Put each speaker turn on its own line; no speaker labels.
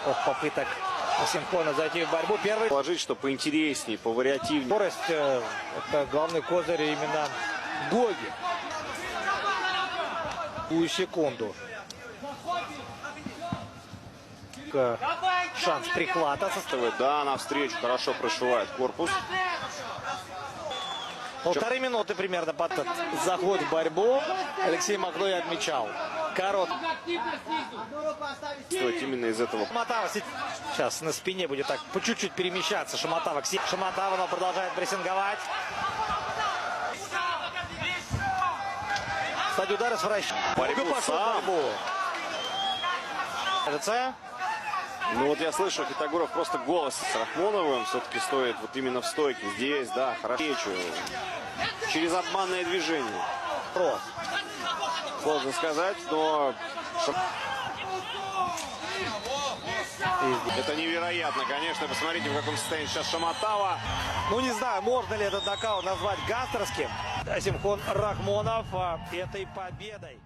от попыток Асимхона зайти в борьбу. Первый.
Положить, что поинтереснее, повариативнее.
Скорость – это главный козырь именно Гоги. Ту секунду. Шанс прихвата.
Да, навстречу хорошо прошивает корпус.
1,5 минуты примерно под этот заход в борьбу. Алексей Маклой отмечал. Корот.
Именно из этого.
Шаматава сейчас на спине будет так по чуть-чуть перемещаться. Шаматава но продолжает прессинговать. Кстати, удар с вращением.
Борьбу. Ну вот я слышу, Питагоров просто голос с Рахмоновым все-таки стоит вот именно в стойке. Здесь, да, хорошо. Через обманное движение. Сложно сказать, но... Это невероятно, конечно. Посмотрите, в каком состоянии сейчас Шаматава.
Ну, не знаю, можно ли этот нокаут назвать гангстерским. Асимхон Рахмонов этой победой.